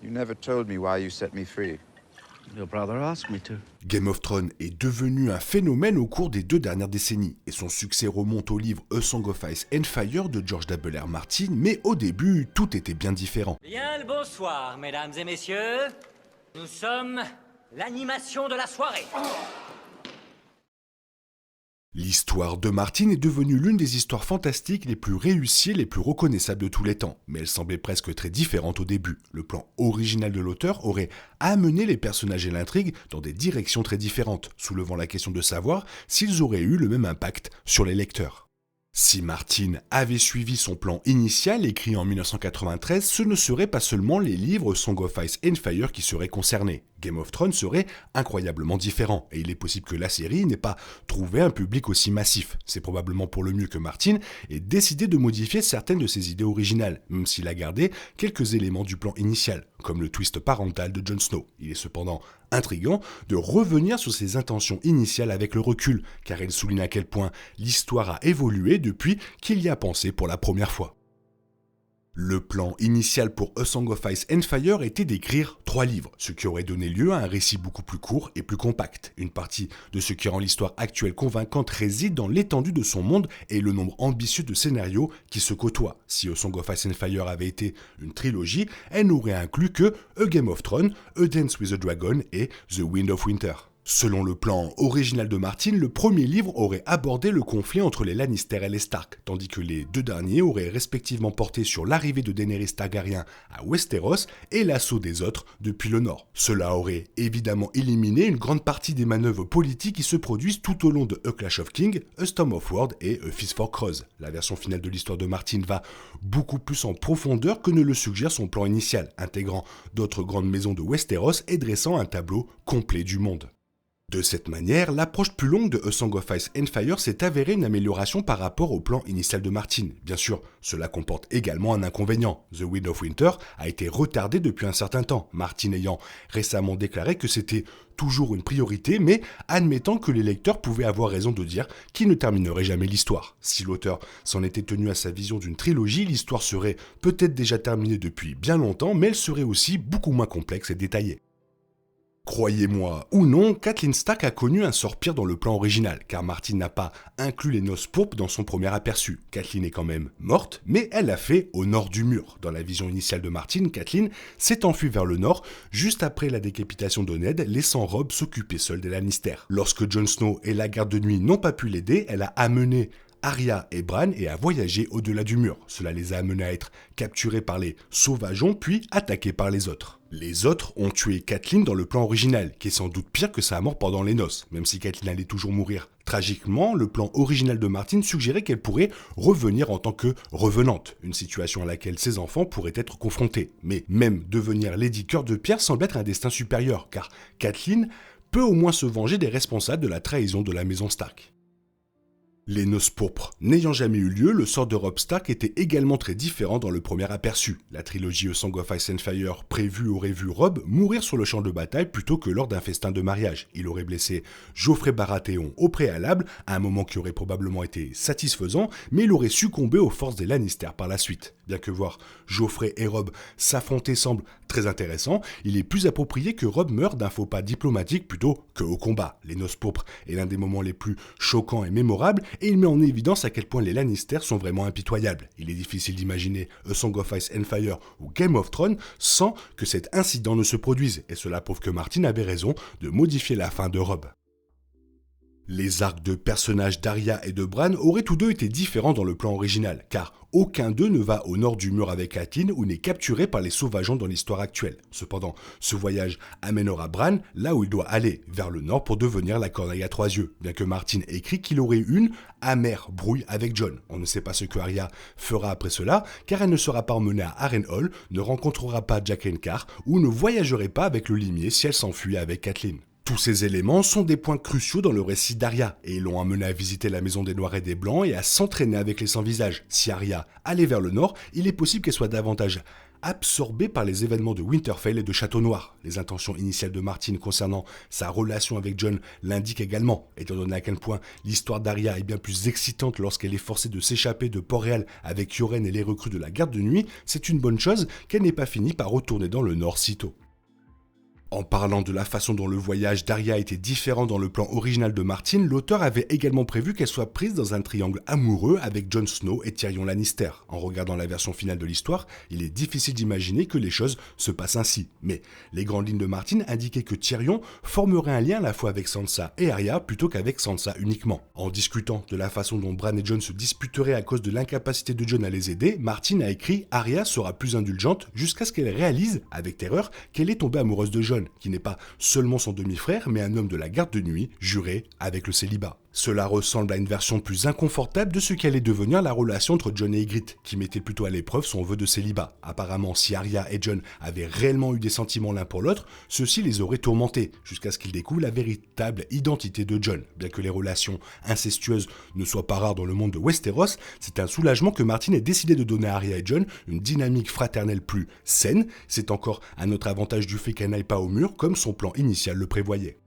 You never told me why you set me free. Your brother asked me to. Game of Thrones est devenu un phénomène au cours des 2 dernières décennies, et son succès remonte au livre A Song of Ice and Fire de George W.R. Martin, mais au début, tout était bien différent. Bien le bonsoir, mesdames et messieurs. Nous sommes l'animation de la soirée. L'histoire de Martin est devenue l'une des histoires fantastiques les plus réussies et les plus reconnaissables de tous les temps, mais elle semblait presque très différente au début. Le plan original de l'auteur aurait amené les personnages et l'intrigue dans des directions très différentes, soulevant la question de savoir s'ils auraient eu le même impact sur les lecteurs. Si Martin avait suivi son plan initial écrit en 1993, ce ne serait pas seulement les livres Song of Ice and Fire qui seraient concernés. Game of Thrones serait incroyablement différent, et il est possible que la série n'ait pas trouvé un public aussi massif. C'est probablement pour le mieux que Martin ait décidé de modifier certaines de ses idées originales, même s'il a gardé quelques éléments du plan initial, comme le twist parental de Jon Snow. Il est cependant intriguant de revenir sur ses intentions initiales avec le recul, car elle souligne à quel point l'histoire a évolué depuis qu'il y a pensé pour la première fois. Le plan initial pour A Song of Ice and Fire était d'écrire 3 livres, ce qui aurait donné lieu à un récit beaucoup plus court et plus compact. Une partie de ce qui rend l'histoire actuelle convaincante réside dans l'étendue de son monde et le nombre ambitieux de scénarios qui se côtoient. Si A Song of Ice and Fire avait été une trilogie, elle n'aurait inclus que A Game of Thrones, A Dance with a Dragon et The Wind of Winter. Selon le plan original de Martin, le premier livre aurait abordé le conflit entre les Lannister et les Stark, tandis que les 2 derniers auraient respectivement porté sur l'arrivée de Daenerys Targaryen à Westeros et l'assaut des autres depuis le nord. Cela aurait évidemment éliminé une grande partie des manœuvres politiques qui se produisent tout au long de A Clash of Kings, A Storm of War et A Feast for Crows. La version finale de l'histoire de Martin va beaucoup plus en profondeur que ne le suggère son plan initial, intégrant d'autres grandes maisons de Westeros et dressant un tableau complet du monde. De cette manière, l'approche plus longue de A Song of Ice and Fire s'est avérée une amélioration par rapport au plan initial de Martin. Bien sûr, cela comporte également un inconvénient. The Wind of Winter a été retardé depuis un certain temps, Martin ayant récemment déclaré que c'était toujours une priorité, mais admettant que les lecteurs pouvaient avoir raison de dire qu'il ne terminerait jamais l'histoire. Si l'auteur s'en était tenu à sa vision d'une trilogie, l'histoire serait peut-être déjà terminée depuis bien longtemps, mais elle serait aussi beaucoup moins complexe et détaillée. Croyez-moi ou non, Catelyn Stark a connu un sort pire dans le plan original, car Martin n'a pas inclus les noces pourpres dans son premier aperçu. Catelyn est quand même morte, mais elle l'a fait au nord du mur. Dans la vision initiale de Martin, Catelyn s'est enfuie vers le nord, juste après la décapitation de Ned, laissant Robb s'occuper seul des Lannister. Lorsque Jon Snow et la garde de nuit n'ont pas pu l'aider, elle a amené Arya et Bran et a voyagé au-delà du mur. Cela les a amenés à être capturés par les sauvageons puis attaqués par les autres. Les autres ont tué Catelyn dans le plan original, qui est sans doute pire que sa mort pendant les noces, même si Catelyn allait toujours mourir. Tragiquement, le plan original de Martin suggérait qu'elle pourrait revenir en tant que revenante, une situation à laquelle ses enfants pourraient être confrontés. Mais même devenir Lady Cœur de Pierre semble être un destin supérieur, car Catelyn peut au moins se venger des responsables de la trahison de la maison Stark. Les noces pourpres n'ayant jamais eu lieu, le sort de Robb Stark était également très différent dans le premier aperçu. La trilogie A Song of Ice and Fire prévue aurait vu Robb mourir sur le champ de bataille plutôt que lors d'un festin de mariage. Il aurait blessé Joffrey Baratheon au préalable, à un moment qui aurait probablement été satisfaisant, mais il aurait succombé aux forces des Lannister par la suite. Bien que voir Joffrey et Robb s'affronter semble très intéressant, il est plus approprié que Robb meure d'un faux pas diplomatique plutôt qu'au combat. Les noces pourpres est l'un des moments les plus choquants et mémorables, et il met en évidence à quel point les Lannister sont vraiment impitoyables. Il est difficile d'imaginer A Song of Ice and Fire ou Game of Thrones sans que cet incident ne se produise, et cela prouve que Martin avait raison de modifier la fin de Robb. Les arcs de personnages d'Arya et de Bran auraient tous deux été différents dans le plan original, car aucun d'eux ne va au nord du mur avec Catelyn ou n'est capturé par les sauvageons dans l'histoire actuelle. Cependant, ce voyage amènera Bran là où il doit aller, vers le nord pour devenir la corneille à 3 yeux, bien que Martin écrit qu'il aurait eu une amère brouille avec Jon. On ne sait pas ce que Arya fera après cela, car elle ne sera pas emmenée à Harrenhal, ne rencontrera pas Jaqen H'ghar ou ne voyagerait pas avec le limier si elle s'enfuit avec Catelyn. Tous ces éléments sont des points cruciaux dans le récit d'Arya, et ils l'ont amené à visiter la maison des Noirs et des Blancs et à s'entraîner avec les Sans-Visages. Si Arya allait vers le nord, il est possible qu'elle soit davantage absorbé par les événements de Winterfell et de Château Noir. Les intentions initiales de Martin concernant sa relation avec Jon l'indiquent également, étant donné à quel point l'histoire d'Arya est bien plus excitante lorsqu'elle est forcée de s'échapper de Port-Réal avec Yoren et les recrues de la garde de nuit, c'est une bonne chose qu'elle n'ait pas fini par retourner dans le Nord si tôt. En parlant de la façon dont le voyage d'Arya était différent dans le plan original de Martin, l'auteur avait également prévu qu'elle soit prise dans un triangle amoureux avec Jon Snow et Tyrion Lannister. En regardant la version finale de l'histoire, il est difficile d'imaginer que les choses se passent ainsi. Mais les grandes lignes de Martin indiquaient que Tyrion formerait un lien à la fois avec Sansa et Arya plutôt qu'avec Sansa uniquement. En discutant de la façon dont Bran et Jon se disputeraient à cause de l'incapacité de Jon à les aider, Martin a écrit « Arya sera plus indulgente jusqu'à ce qu'elle réalise, avec terreur, qu'elle est tombée amoureuse de Jon, qui n'est pas seulement son demi-frère, mais un homme de la garde de nuit, juré avec le célibat. » Cela ressemble à une version plus inconfortable de ce qu'allait devenir la relation entre Jon et Ygritte, qui mettait plutôt à l'épreuve son vœu de célibat. Apparemment, si Arya et Jon avaient réellement eu des sentiments l'un pour l'autre, ceux-ci les auraient tourmentés, jusqu'à ce qu'ils découvrent la véritable identité de Jon. Bien que les relations incestueuses ne soient pas rares dans le monde de Westeros, c'est un soulagement que Martin ait décidé de donner à Arya et Jon une dynamique fraternelle plus saine. C'est encore un autre avantage du fait qu'elle n'aille pas au mur, comme son plan initial le prévoyait.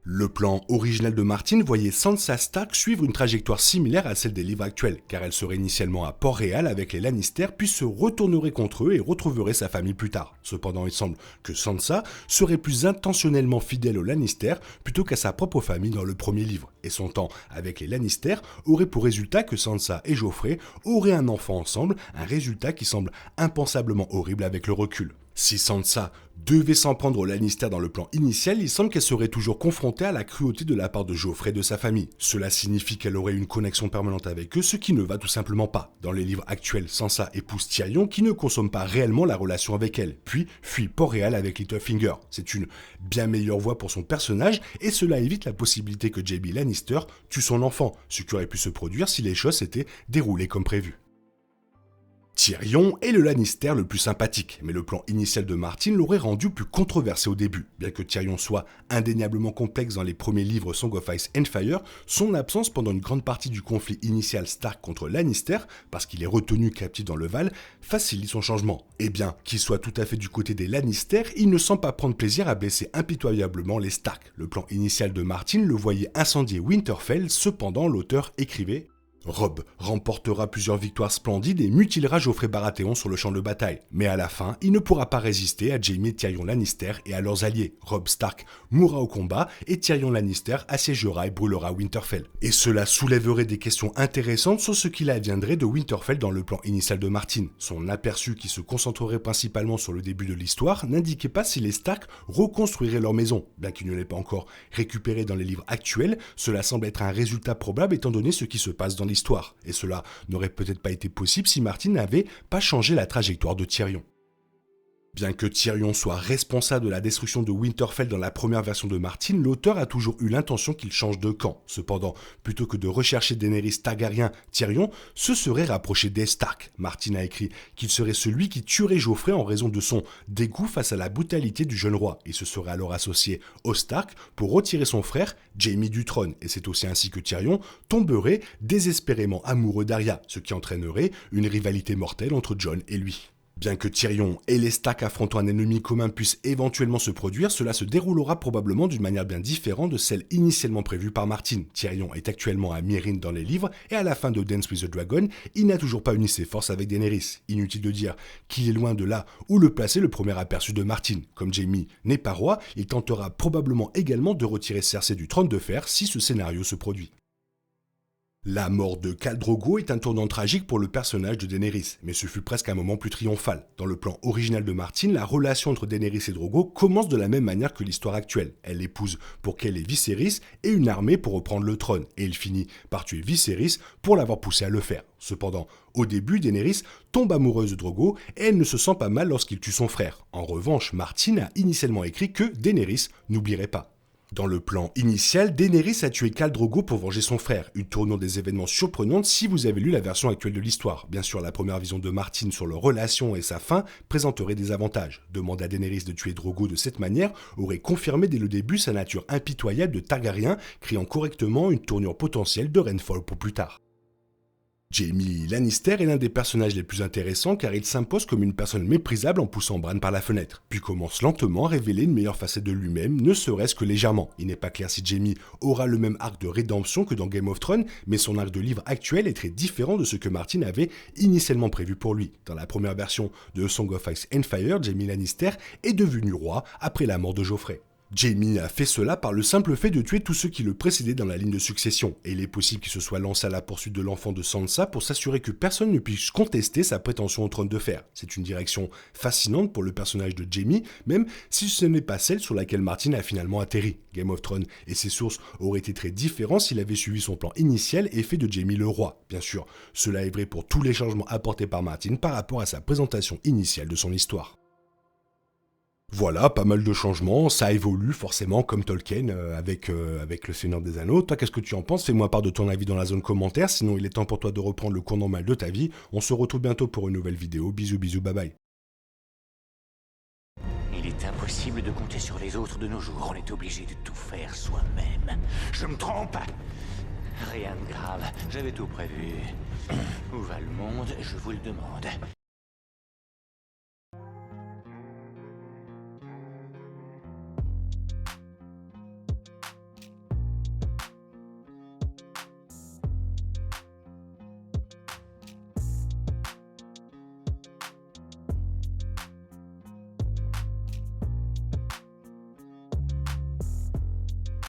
Le plan original de Martin voyait Sansa Stark suivre une trajectoire similaire à celle des livres actuels, car elle serait initialement à Port-Réal avec les Lannister, puis se retournerait contre eux et retrouverait sa famille plus tard. Cependant, il semble que Sansa serait plus intentionnellement fidèle aux Lannister plutôt qu'à sa propre famille dans le premier livre, et son temps avec les Lannister aurait pour résultat que Sansa et Joffrey auraient un enfant ensemble, un résultat qui semble impensablement horrible avec le recul. Si Sansa devait s'en prendre aux Lannister dans le plan initial, il semble qu'elle serait toujours confrontée à la cruauté de la part de Joffrey et de sa famille. Cela signifie qu'elle aurait une connexion permanente avec eux, ce qui ne va tout simplement pas. Dans les livres actuels, Sansa épouse Tyrion qui ne consomme pas réellement la relation avec elle, puis fuit Port-Réal avec Littlefinger. C'est une bien meilleure voie pour son personnage et cela évite la possibilité que Jaime Lannister tue son enfant, ce qui aurait pu se produire si les choses s'étaient déroulées comme prévu. Tyrion est le Lannister le plus sympathique, mais le plan initial de Martin l'aurait rendu plus controversé au début. Bien que Tyrion soit indéniablement complexe dans les premiers livres Song of Ice and Fire, son absence pendant une grande partie du conflit initial Stark contre Lannister, parce qu'il est retenu captif dans le Val, facilite son changement. Et bien qu'il soit tout à fait du côté des Lannister, il ne semble pas prendre plaisir à blesser impitoyablement les Stark. Le plan initial de Martin le voyait incendier Winterfell, cependant l'auteur écrivait: Robb remportera plusieurs victoires splendides et mutilera Joffrey Baratheon sur le champ de bataille. Mais à la fin, il ne pourra pas résister à Jaime et Tyrion Lannister et à leurs alliés. Robb Stark mourra au combat et Tyrion Lannister assiégera et brûlera Winterfell. Et cela soulèverait des questions intéressantes sur ce qu'il adviendrait de Winterfell dans le plan initial de Martin. Son aperçu, qui se concentrerait principalement sur le début de l'histoire, n'indiquait pas si les Stark reconstruiraient leur maison. Bien qu'il ne l'ait pas encore récupéré dans les livres actuels, cela semble être un résultat probable étant donné ce qui se passe dans l'histoire. Et cela n'aurait peut-être pas été possible si Martin n'avait pas changé la trajectoire de Tyrion. Bien que Tyrion soit responsable de la destruction de Winterfell dans la première version de Martin, l'auteur a toujours eu l'intention qu'il change de camp. Cependant, plutôt que de rechercher Daenerys Targaryen, Tyrion se serait rapproché des Stark. Martin a écrit qu'il serait celui qui tuerait Joffrey en raison de son dégoût face à la brutalité du jeune roi. Il se serait alors associé aux Stark pour retirer son frère Jaime du trône. Et c'est aussi ainsi que Tyrion tomberait désespérément amoureux d'Arya, ce qui entraînerait une rivalité mortelle entre Jon et lui. Bien que Tyrion et les Stark affrontant un ennemi commun puissent éventuellement se produire, cela se déroulera probablement d'une manière bien différente de celle initialement prévue par Martin. Tyrion est actuellement à Meereen dans les livres, et à la fin de Dance with the Dragon, il n'a toujours pas uni ses forces avec Daenerys. Inutile de dire qu'il est loin de là où le placer le premier aperçu de Martin. Comme Jaime n'est pas roi, il tentera probablement également de retirer Cersei du trône de fer si ce scénario se produit. La mort de Khal Drogo est un tournant tragique pour le personnage de Daenerys, mais ce fut presque un moment plus triomphal. Dans le plan original de Martin, la relation entre Daenerys et Drogo commence de la même manière que l'histoire actuelle. Elle épouse pour qu'elle ait Viserys et une armée pour reprendre le trône, et il finit par tuer Viserys pour l'avoir poussé à le faire. Cependant, au début, Daenerys tombe amoureuse de Drogo et elle ne se sent pas mal lorsqu'il tue son frère. En revanche, Martin a initialement écrit que Daenerys n'oublierait pas. Dans le plan initial, Daenerys a tué Khal Drogo pour venger son frère, une tournure des événements surprenante si vous avez lu la version actuelle de l'histoire. Bien sûr, la première vision de Martin sur leur relation et sa fin présenterait des avantages. Demander à Daenerys de tuer Drogo de cette manière aurait confirmé dès le début sa nature impitoyable de Targaryen, créant correctement une tournure potentielle de Renfall pour plus tard. Jaime Lannister est l'un des personnages les plus intéressants car il s'impose comme une personne méprisable en poussant Bran par la fenêtre, puis commence lentement à révéler une meilleure facette de lui-même, ne serait-ce que légèrement. Il n'est pas clair si Jaime aura le même arc de rédemption que dans Game of Thrones, mais son arc de livre actuel est très différent de ce que Martin avait initialement prévu pour lui. Dans la première version de A Song of Ice and Fire, Jaime Lannister est devenu roi après la mort de Joffrey. Jaime a fait cela par le simple fait de tuer tous ceux qui le précédaient dans la ligne de succession, et il est possible qu'il se soit lancé à la poursuite de l'enfant de Sansa pour s'assurer que personne ne puisse contester sa prétention au trône de fer. C'est une direction fascinante pour le personnage de Jaime, même si ce n'est pas celle sur laquelle Martin a finalement atterri. Game of Thrones et ses sources auraient été très différents s'il avait suivi son plan initial et fait de Jaime le roi. Bien sûr, cela est vrai pour tous les changements apportés par Martin par rapport à sa présentation initiale de son histoire. Voilà, pas mal de changements, ça évolue forcément comme Tolkien avec le Seigneur des Anneaux. Toi, qu'est-ce que tu en penses? Fais-moi part de ton avis dans la zone commentaire, sinon il est temps pour toi de reprendre le cours normal de ta vie. On se retrouve bientôt pour une nouvelle vidéo. Bisous, bisous, bye bye. Il est impossible de compter sur les autres de nos jours, on est obligé de tout faire soi-même. Je me trompe? Rien de grave, j'avais tout prévu. Où va le monde, je vous le demande.